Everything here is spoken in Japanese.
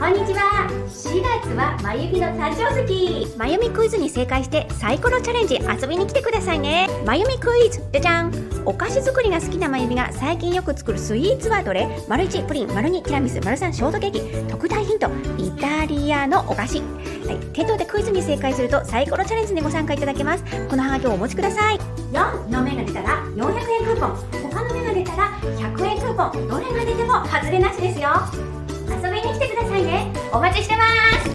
こんにちは。4月はまゆみの誕生月。まゆみクイズに正解してサイコロチャレンジ遊びに来てくださいね。まゆみクイズ、じゃじゃん。お菓子作りが好きなまゆみが最近よく作るスイーツはどれ？丸1プリン、丸2ティラミス、丸3ショートケーキ。特大ヒント、イタリアのお菓子。はい、店頭でクイズに正解するとサイコロチャレンジにご参加いただけます。このハガキをお持ちください。4の目が出たら400円クーポン、他の目が出たら100円クーポン、どれが出ても外れなしですよ。遊びに来てくださいね。お待ちしてます。